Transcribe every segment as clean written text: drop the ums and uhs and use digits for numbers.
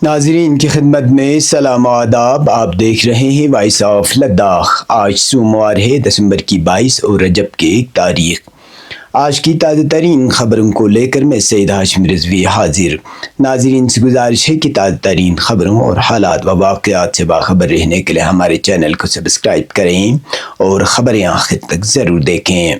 ناظرین کی خدمت میں سلام و آداب۔ آپ دیکھ رہے ہیں وائس آف لداخ۔ آج سوموار ہے دسمبر کی 22 اور رجب کی 1 تاریخ۔ آج کی تازہ ترین خبروں کو لے کر میں سید ہاشم رضوی حاضر۔ ناظرین سے گزارش ہے کہ تازہ ترین خبروں اور حالات و واقعات سے باخبر رہنے کے لیے ہمارے چینل کو سبسکرائب کریں اور خبریں آخر تک ضرور دیکھیں۔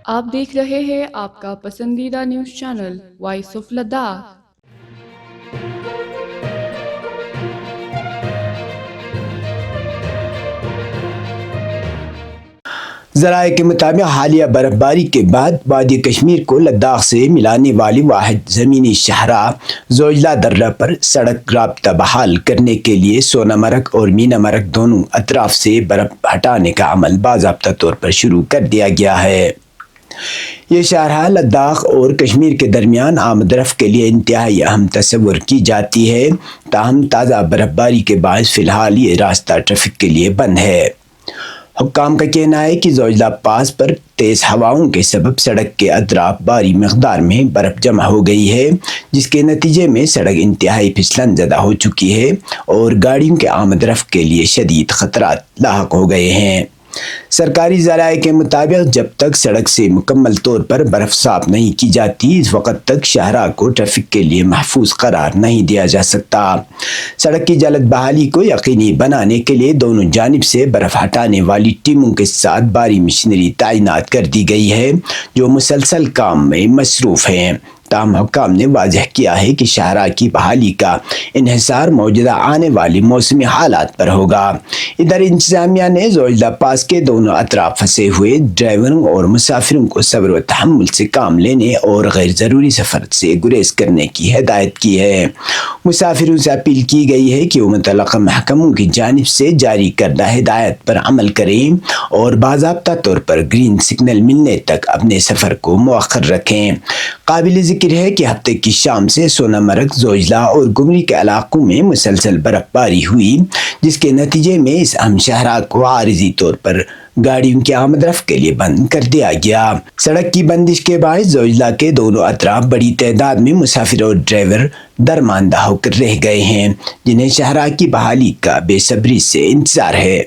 آپ دیکھ رہے ہیں آپ کا پسندیدہ news channel voice of Ladakh. ذرائع کے مطابق حالیہ برف باری کے بعد وادی کشمیر کو لداخ سے ملانے والی واحد زمینی شاہراہ زوجلا درہ پر سڑک رابطہ بحال کرنے کے لیے سونا مرگ اور مینا مرگ دونوں اطراف سے برف ہٹانے کا عمل باضابطہ طور پر شروع کر دیا گیا ہے۔ یہ شاہراہ لداخ اور کشمیر کے درمیان آمد و رفت کے لیے انتہائی اہم تصور کی جاتی ہے، تاہم تازہ برف باری کے باعث فی الحال یہ راستہ ٹریفک کے لیے بند ہے۔ حکام کا کہنا ہے کہ زوجلا پاس پر تیز ہواؤں کے سبب سڑک کے اطراف بھاری مقدار میں برف جمع ہو گئی ہے، جس کے نتیجے میں سڑک انتہائی پھسلن زدہ ہو چکی ہے اور گاڑیوں کے آمد و رفت کے لیے شدید خطرات لاحق ہو گئے ہیں۔ سرکاری ذرائع کے مطابق جب تک سڑک سے مکمل طور پر برف صاف نہیں کی جاتی، اس وقت تک شاہراہ کو ٹریفک کے لیے محفوظ قرار نہیں دیا جا سکتا۔ سڑک کی جلد بحالی کو یقینی بنانے کے لیے دونوں جانب سے برف ہٹانے والی ٹیموں کے ساتھ بھاری مشینری تعینات کر دی گئی ہے، جو مسلسل کام میں مصروف ہیں۔ تاہم حکام نے واضح کیا ہے کہ شاہراہ کی بحالی کا انحصار موجودہ آنے والی موسمی حالات پر ہوگا۔ ادھر انتظامیہ نے زوجلا پاس کے دونوں اطراف پھنسے ہوئے ڈرائیوروں اور مسافروں کو صبر و تحمل سے کام لینے اور غیر ضروری سفر سے گریز کرنے کی ہدایت کی ہے۔ مسافروں سے اپیل کی گئی ہے کہ وہ متعلقہ محکموں کی جانب سے جاری کردہ ہدایت پر عمل کریں اور باضابطہ طور پر گرین سگنل ملنے تک اپنے سفر کو مؤخر رکھیں۔ قابل ذکر ہے کہ ہفتے کی شام سے سونا مرگ، زوجلا اور گمری کے علاقوں میں مسلسل برف باری ہوئی، جس کے نتیجے میں اس اہم شاہراہ کو عارضی طور پر گاڑیوں کے آمد و رفت کے لیے بند کر دیا گیا۔ سڑک کی بندش کے باعث زوجلا کے دونوں اطراف بڑی تعداد میں مسافر اور ڈرائیور درماندہ ہو کر رہ گئے ہیں، جنہیں شاہراہ کی بحالی کا بے صبری سے انتظار ہے۔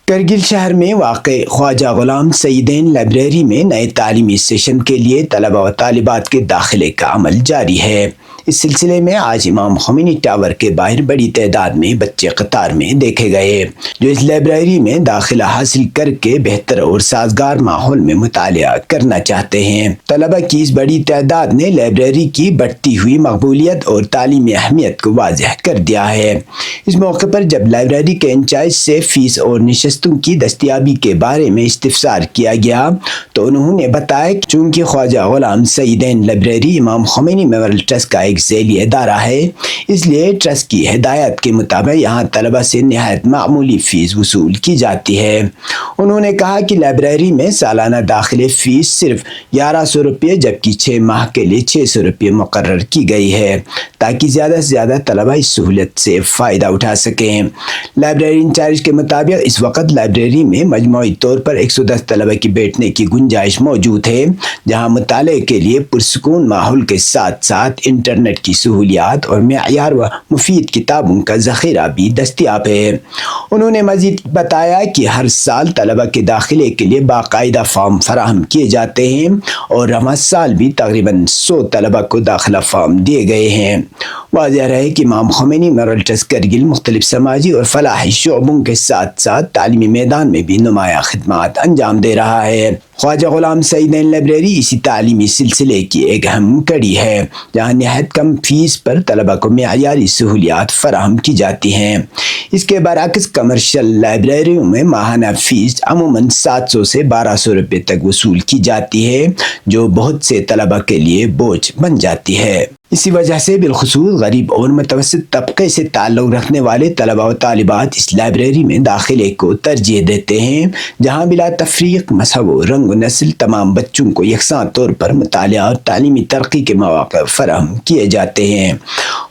کرگل شہر میں واقع خواجہ غلام سعیدین لائبریری میں نئے تعلیمی سیشن کے لیے طلبہ و طالبات کے داخلے کا عمل جاری ہے۔ اس سلسلے میں آج امام خمینی ٹاور کے باہر بڑی تعداد میں بچے قطار میں دیکھے گئے، جو اس لائبریری میں داخلہ حاصل کر کے بہتر اور سازگار ماحول میں مطالعہ کرنا چاہتے ہیں۔ طلبہ کی اس بڑی تعداد نے لائبریری کی بڑھتی ہوئی مقبولیت اور تعلیمی اہمیت کو واضح کر دیا ہے۔ اس موقع پر جب لائبریری کے انچارج سے فیس اور نشستوں کی دستیابی کے بارے میں استفسار کیا گیا تو انہوں نے بتایا کہ چونکہ خواجہ غلام سعیدین لائبریری امام خمینی میموریل ٹرسٹ کا ایک ذیلی ادارہ ہے، اس لیے ٹرسٹ کی ہدایت کے مطابق یہاں طلبہ سے نہایت معمولی فیس وصول کی جاتی ہے۔ انہوں نے کہا کہ لائبریری میں سالانہ داخلے فیس صرف 1100 روپے جبکہ 6 ماہ کے لیے 600 روپے مقرر کی گئی ہے، تاکہ زیادہ سے زیادہ طلبہ اس سہولت سے فائدہ اٹھا سکیں۔ لائبریری انچارج کے مطابق اس وقت لائبریری میں مجموعی طور پر 110 طلبہ کی بیٹھنے کی گنجائش موجود ہے، جہاں مطالعے کے لیے پرسکون ماحول کے ساتھ ساتھ انٹرنیٹ کی سہولیات اور معیار و مفید کتابوں کا ذخیرہ بھی دستیاب ہے۔ انہوں نے مزید بتایا کہ ہر سال طلبہ کے داخلے کے لیے باقاعدہ فارم فراہم کیے جاتے ہیں اور رواں سال بھی تقریباً 100 طلبہ کو داخلہ فارم دیے گئے ہیں۔ واضح رہے کہ امام خمینی میموریل ٹرسٹ کرگل مختلف سماجی اور فلاحی شعبوں کے ساتھ ساتھ تعلیمی میدان میں بھی نمایاں خدمات انجام دے رہا ہے۔ خواجہ غلام سعیدین لائبریری اسی تعلیمی سلسلے کی ایک اہم کڑی ہے، جہاں نہایت کم فیس پر طلبہ کو معیاری سہولیات فراہم کی جاتی ہیں۔ اس کے برعکس کمرشل لائبریریوں میں ماہانہ فیس عموماً 700 سے 1200 روپے تک وصول کی جاتی ہے، جو بہت سے طلبہ کے لیے بوجھ بن جاتی ہے۔ اسی وجہ سے بالخصوص غریب اور متوسط طبقے سے تعلق رکھنے والے طلباء و طالبات اس لائبریری میں داخلے کو ترجیح دیتے ہیں، جہاں بلا تفریق مذہب و رنگ و نسل تمام بچوں کو یکساں طور پر مطالعہ اور تعلیمی ترقی کے مواقع فراہم کیے جاتے ہیں۔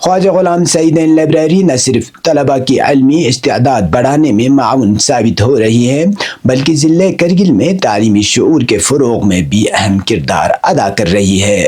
خواجہ غلام سعیدین لائبریری نہ صرف طلباء کی علمی استعداد بڑھانے میں معاون ثابت ہو رہی ہے، بلکہ ضلع کرگل میں تعلیمی شعور کے فروغ میں بھی اہم کردار ادا کر رہی ہے۔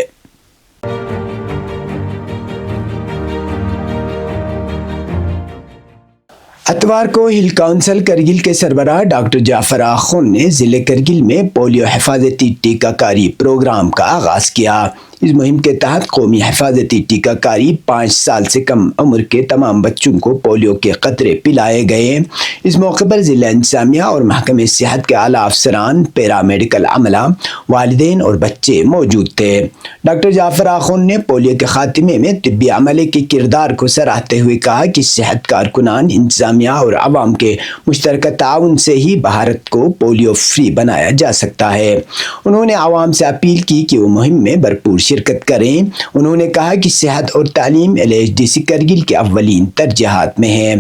اتوار کو ہل کونسل کرگل کے سربراہ ڈاکٹر جعفر آخون نے ضلع کرگل میں پولیو حفاظتی ٹیکہ کاری پروگرام کا آغاز کیا۔ اس مہم کے تحت قومی حفاظتی ٹیکہ کاری 5 سال سے کم عمر کے تمام بچوں کو پولیو کے قطرے پلائے گئے۔ اس موقع پر ضلع انتظامیہ اور محکمہ صحت کے اعلیٰ افسران، پیرا میڈیکل عملہ، والدین اور بچے موجود تھے۔ ڈاکٹر جعفر آخون نے پولیو کے خاتمے میں طبی عملے کے کردار کو سراہتے ہوئے کہا کہ صحت کارکنان، انتظامیہ اور عوام کے مشترکہ تعاون سے ہی بھارت کو پولیو فری بنایا جا سکتا ہے۔ انہوں نے عوام سے اپیل کی کہ وہ مہم میں بھرپور شرکت کریں۔ انہوں نے کہا کہ صحت اور تعلیم LHDC کرگل کے اولین ترجیحات میں ہے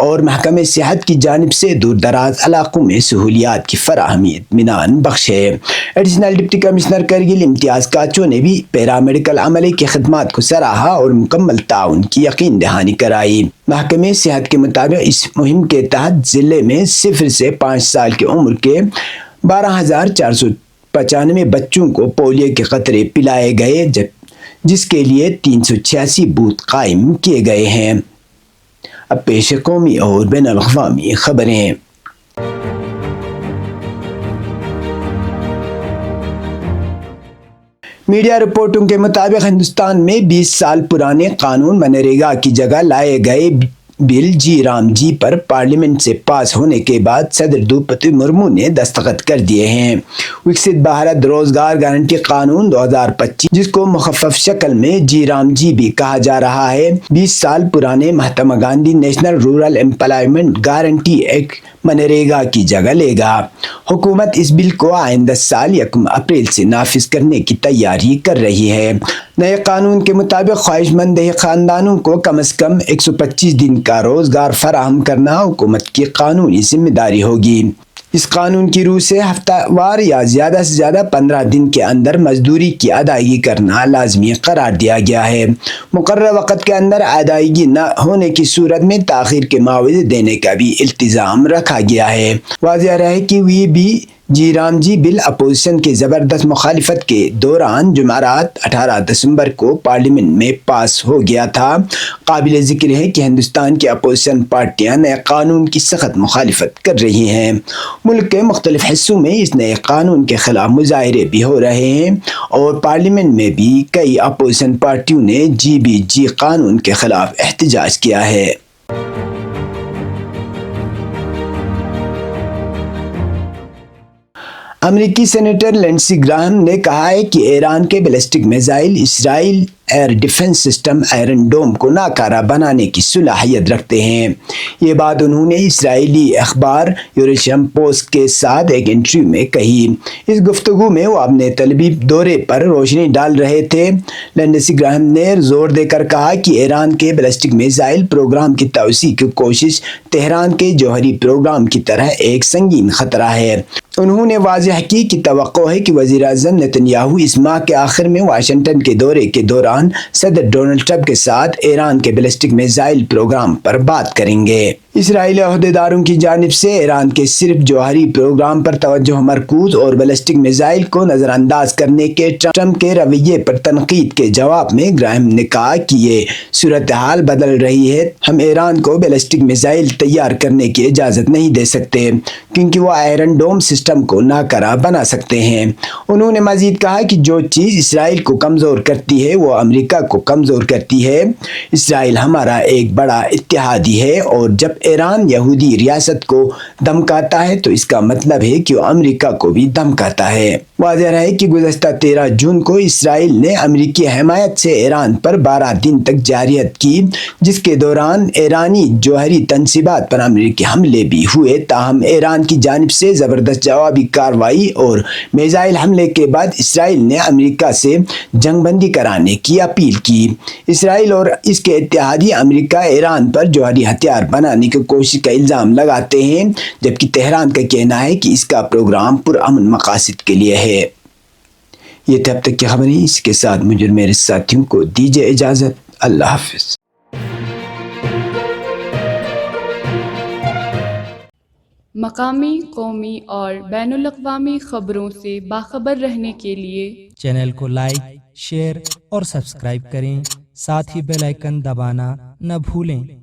اور محکمہ صحت کی جانب سے دور دراز علاقوں میں سہولیات کی فراہمی اطمینان بخش ہے۔ ایڈیشنل ڈپٹی کمشنر کرگل امتیاز کاچو نے بھی پیرا میڈیکل عملے کی خدمات کو سراہا اور مکمل تعاون کی یقین دہانی کرائی۔ محکمہ صحت کے مطابق اس مہم کے تحت ضلع میں 0 سے 5 سال کی عمر کے 12,495 بچوں کو پولیو کے قطرے پلائے گئے، جس کے لیے 386 بوتھ قائم کیے گئے ہیں۔ اب پیش قومی اور بین الاقوامی خبریں۔ میڈیا رپورٹوں کے مطابق ہندوستان میں 20 سال پرانے قانون منریگا کی جگہ لائے گئے بل جی رام جی پر پارلیمنٹ سے پاس ہونے کے بعد صدر دروپدی مرمو نے دستخط کر دیے ہیں۔ وکست بھارت روزگار گارنٹی قانون 2025، جس کو مخفف شکل میں جی رام جی بھی کہا جا رہا ہے، 20 سال پرانے Mahatma Gandhi national rural employment guarantee act MNREGA کی جگہ لے گا۔ حکومت اس بل کو آئندہ سال 1 اپریل سے نافذ کرنے کی تیاری کر رہی ہے۔ نئے قانون کے مطابق خواہش مند دیہی خاندانوں کو کم از کم 125 دن کا روزگار فراہم کرنا حکومت کی قانونی ذمہ داری ہوگی۔ اس قانون کی روح سے ہفتہ وار یا زیادہ سے زیادہ 15 دن کے اندر مزدوری کی ادائیگی کرنا لازمی قرار دیا گیا ہے۔ مقررہ وقت کے اندر ادائیگی نہ ہونے کی صورت میں تاخیر کے معاوضے دینے کا بھی التزام رکھا گیا ہے۔ واضح رہے کہ وہ بھی جی رام جی بل اپوزیشن کی زبردست مخالفت کے دوران جمعرات 18 دسمبر کو پارلیمنٹ میں پاس ہو گیا تھا۔ قابل ذکر ہے کہ ہندوستان کی اپوزیشن پارٹیاں نئے قانون کی سخت مخالفت کر رہی ہیں۔ ملک کے مختلف حصوں میں اس نئے قانون کے خلاف مظاہرے بھی ہو رہے ہیں اور پارلیمنٹ میں بھی کئی اپوزیشن پارٹیوں نے جی قانون کے خلاف احتجاج کیا ہے۔ امریکی سینیٹر لنڈسی گراہم نے کہا ہے کہ ایران کے بیلسٹک میزائل اسرائیل air defence system Iron Dome کو ناکارہ بنانے کی صلاحیت رکھتے ہیں۔ یہ بات انہوں نے اسرائیلی اخبار یروشلم پوسٹ کے ساتھ ایک انٹرویو میں کہی۔ اس گفتگو میں وہ اپنے طلبی دورے پر روشنی ڈال رہے تھے۔ لنڈسی گراہم نے زور دے کر کہا کہ ایران کے بیلسٹک میزائل پروگرام کی توسیع کی کوشش تہران کے جوہری پروگرام کی طرح ایک سنگین خطرہ ہے۔ انہوں نے واضح کی کہ توقع ہے کہ وزیر اعظم نتن یاہو اس ماہ کے آخر میں واشنگٹن کے دورے کے دوران صدر ڈونلڈ ٹرمپ کے ساتھ ایران کے بیلسٹک میزائل پروگرام پر بات کریں گے۔ اسرائیلی عہدیداروں کی جانب سے ایران کے صرف جوہری پروگرام پر توجہ مرکوز اور بیلسٹک میزائل کو نظر انداز کرنے کے ٹرمپ کے رویے پر تنقید کے جواب میں گراہم نے کہا کہ یہ صورتحال بدل رہی ہے۔ ہم ایران کو بیلسٹک میزائل تیار کرنے کی اجازت نہیں دے سکتے کیونکہ وہ آئرن ڈوم سسٹم کو ناکارہ بنا سکتے ہیں۔ انہوں نے مزید کہا کہ جو چیز اسرائیل کو کمزور کرتی ہے وہ امریکہ کو کمزور کرتی ہے۔ اسرائیل ہمارا ایک بڑا اتحادی ہے اور جب ایران یہودی ریاست کو دھمکاتا ہے تو اس کا مطلب ہے کہ وہ امریکہ کو بھی دھمکاتا ہے۔ واضح ہے کہ گزشتہ 13 جون کو اسرائیل نے امریکی حمایت سے ایران پر 12 دن تک جارحیت کی، جس کے دوران ایرانی جوہری تنصیبات پر امریکی حملے بھی ہوئے۔ تاہم ایران کی جانب سے زبردست جوابی کارروائی اور میزائل حملے کے بعد اسرائیل نے امریکہ سے جنگ بندی کرانے کی اپیل کی۔ اسرائیل اور اس کے اتحادی امریکہ ایران پر جوہری ہتھیار بنانے کی کوشش کا الزام لگاتے ہیں، جبکہ تہران کا کہنا ہے کہ اس کا پروگرام پرامن مقاصد کے لیے ہے۔ یہ تھے اب تک کی خبریں، اس کے ساتھ مجھے اور میرے ساتھیوں کو دیجیے اجازت۔ اللہ حافظ۔ مقامی، قومی اور بین الاقوامی خبروں سے باخبر رہنے کے لیے چینل کو لائک، شیئر اور سبسکرائب کریں، ساتھ ہی بیل آئیکن دبانا نہ بھولیں۔